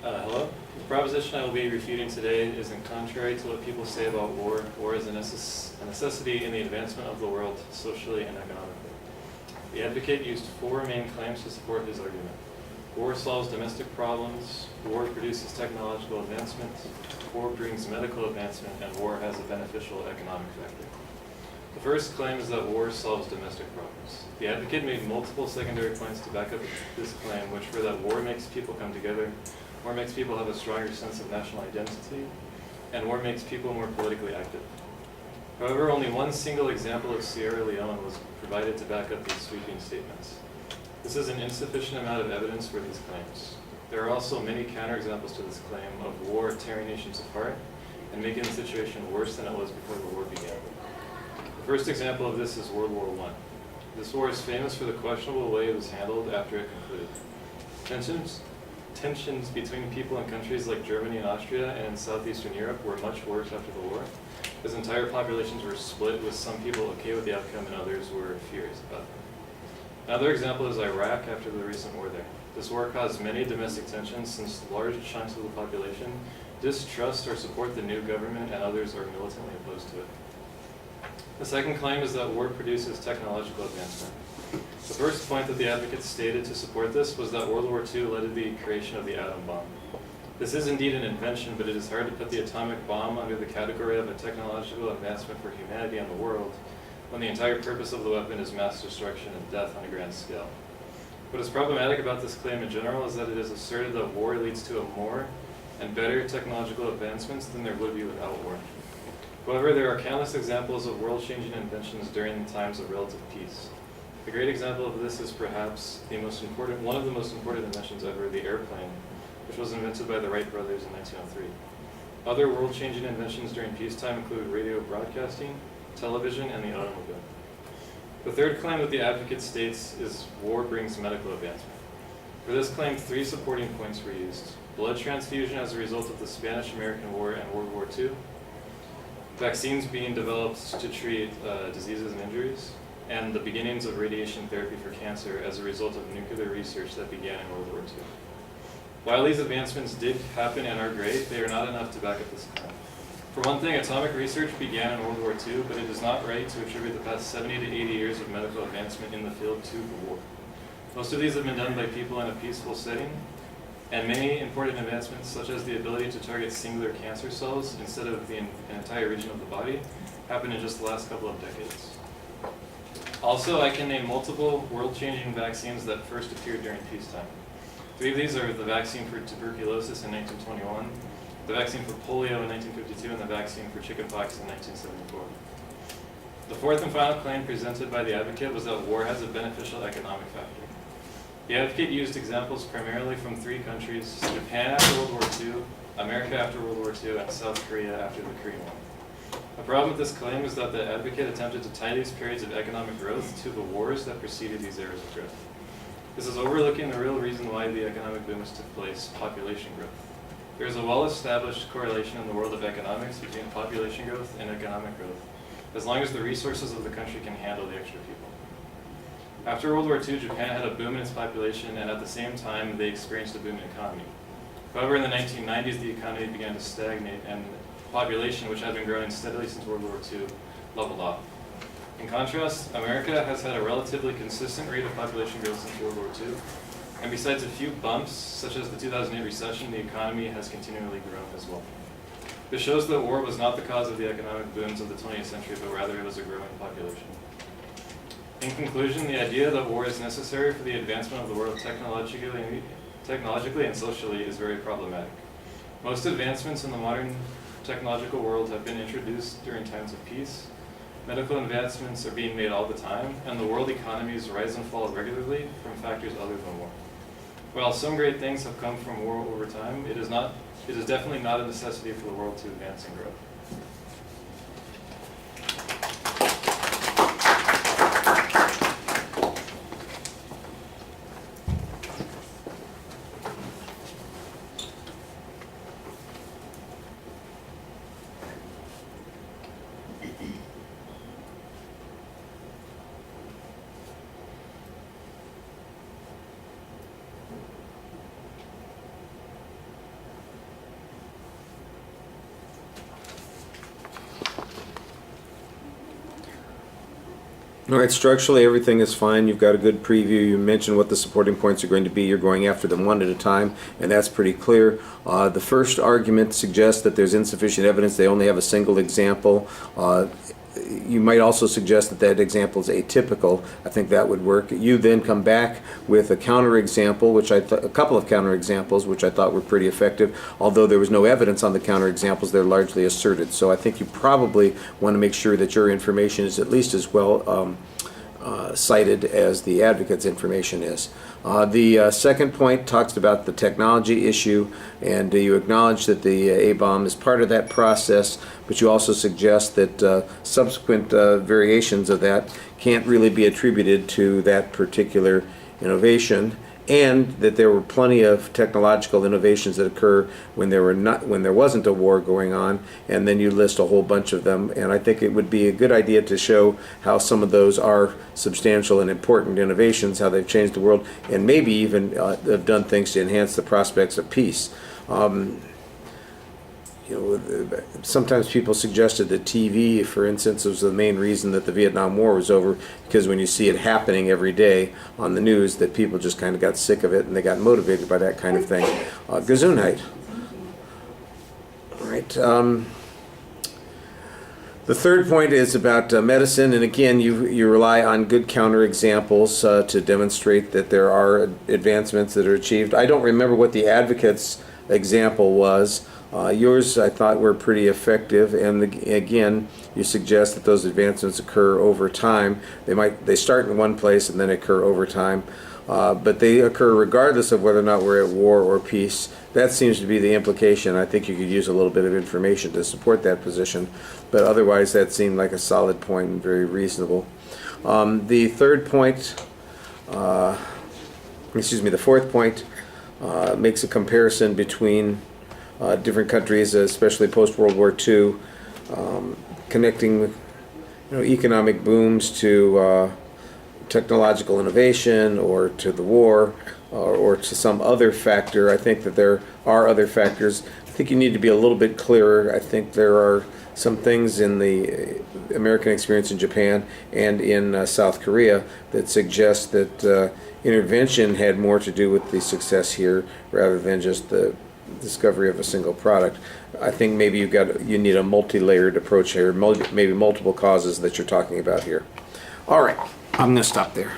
Hello. The proposition I will be refuting today isn't contrary to what people say about war. War is a necessity in the advancement of the world, socially and economically. The advocate used four main claims to support his argument. War solves domestic problems, war produces technological advancement, war brings medical advancement, and war has a beneficial economic factor. The first claim is that war solves domestic problems. The advocate made multiple secondary points to back up this claim, which were that war makes people come together, war makes people have a stronger sense of national identity, and war makes people more politically active. However, only one single example of Sierra Leone was provided to back up these sweeping statements. This is an insufficient amount of evidence for these claims. There are also many counterexamples to this claim of war tearing nations apart and making the situation worse than it was before the war began. The first example of this is World War I. This war is famous for the questionable way it was handled after it concluded. Tensions between people in countries like Germany and Austria and in southeastern Europe were much worse after the war, as entire populations were split, with some people okay with the outcome and others were furious about it. Another example is Iraq after the recent war there. This war caused many domestic tensions since large chunks of the population distrust or support the new government and others are militantly opposed to it. The second claim is that war produces technological advancement. The first point that the advocates stated to support this was that World War II led to the creation of the atom bomb. This is indeed an invention, but it is hard to put the atomic bomb under the category of a technological advancement for humanity and the world when the entire purpose of the weapon is mass destruction and death on a grand scale. What is problematic about this claim in general is that it is asserted that war leads to a more and better technological advancements than there would be without war. However, there are countless examples of world-changing inventions during times of relative peace. A great example of this is perhaps one of the most important inventions ever, the airplane, which was invented by the Wright brothers in 1903. Other world-changing inventions during peacetime include radio broadcasting, television, and the automobile. The third claim that the advocate states is war brings medical advancement. For this claim, three supporting points were used: blood transfusion as a result of the Spanish-American War and World War II, vaccines being developed to treat diseases and injuries, and the beginnings of radiation therapy for cancer as a result of nuclear research that began in World War II. While these advancements did happen and are great, they are not enough to back up this claim. For one thing, atomic research began in World War II, but it is not right to attribute the past 70 to 80 years of medical advancement in the field to the war. Most of these have been done by people in a peaceful setting, and many important advancements, such as the ability to target singular cancer cells instead of an entire region of the body, happened in just the last couple of decades. Also, I can name multiple world-changing vaccines that first appeared during peacetime. Three of these are the vaccine for tuberculosis in 1921, the vaccine for polio in 1952, and the vaccine for chickenpox in 1974. The fourth and final claim presented by the advocate was that war has a beneficial economic factor. The advocate used examples primarily from three countries: Japan after World War II, America after World War II, and South Korea after the Korean War. The problem with this claim is that the advocate attempted to tie these periods of economic growth to the wars that preceded these eras of growth. This is overlooking the real reason why the economic booms took place: population growth. There is a well-established correlation in the world of economics between population growth and economic growth, as long as the resources of the country can handle the extra people. After World War II, Japan had a boom in its population, and at the same time, they experienced a boom in economy. However, in the 1990s, the economy began to stagnate, and population, which had been growing steadily since World War II, leveled off. In contrast, America has had a relatively consistent rate of population growth since World War II, and besides a few bumps, such as the 2008 recession, the economy has continually grown as well. This shows that war was not the cause of the economic booms of the 20th century, but rather it was a growing population. In conclusion, the idea that war is necessary for the advancement of the world technologically and socially is very problematic. Most advancements in the modern technological world have been introduced during times of peace. Medical advancements are being made all the time, and the world economies rise and fall regularly from factors other than war. While some great things have come from war over time, it is definitely not a necessity for the world to advance and grow. All right, structurally everything is fine. You've got a good preview. You mentioned what the supporting points are going to be. You're going after them one at a time, and that's pretty clear. The first argument suggests that there's insufficient evidence. They only have a single example. You might also suggest that that example is atypical. I think that would work. You then come back with a counterexample, which a couple of counterexamples, which I thought were pretty effective. Although there was no evidence on the counterexamples, they're largely asserted. So I think you probably want to make sure that your information is at least as well cited as the advocate's information is. The second point talks about the technology issue, and you acknowledge that the A-bomb is part of that process, but you also suggest that subsequent variations of that can't really be attributed to that particular innovation, and that there were plenty of technological innovations that occur when there wasn't a war going on, and then you list a whole bunch of them. And I think it would be a good idea to show how some of those are substantial and important innovations, how they've changed the world, and maybe even have done things to enhance the prospects of peace. Sometimes people suggested that TV, for instance, was the main reason that the Vietnam War was over, because when you see it happening every day on the news, that people just kind of got sick of it and they got motivated by that kind of thing. Gesundheit. All right. The third point is about medicine, and again, you rely on good counterexamples to demonstrate that there are advancements that are achieved. I don't remember what the advocate's example was. Yours, I thought, were pretty effective, and again, you suggest that those advancements occur over time. They start in one place and then occur over time, but they occur regardless of whether or not we're at war or peace. That seems to be the implication. I think you could use a little bit of information to support that position, but otherwise that seemed like a solid point and very reasonable. The fourth point makes a comparison between different countries, especially post-World War II, connecting economic booms to technological innovation or to the war or to some other factor. I think that there are other factors. I think you need to be a little bit clearer. I think there are some things in the American experience in Japan and in South Korea that suggest that intervention had more to do with the success here rather than just the discovery of a single product. I think maybe you need a multi-layered approach here, maybe multiple causes that you're talking about here. All right, I'm going to stop there.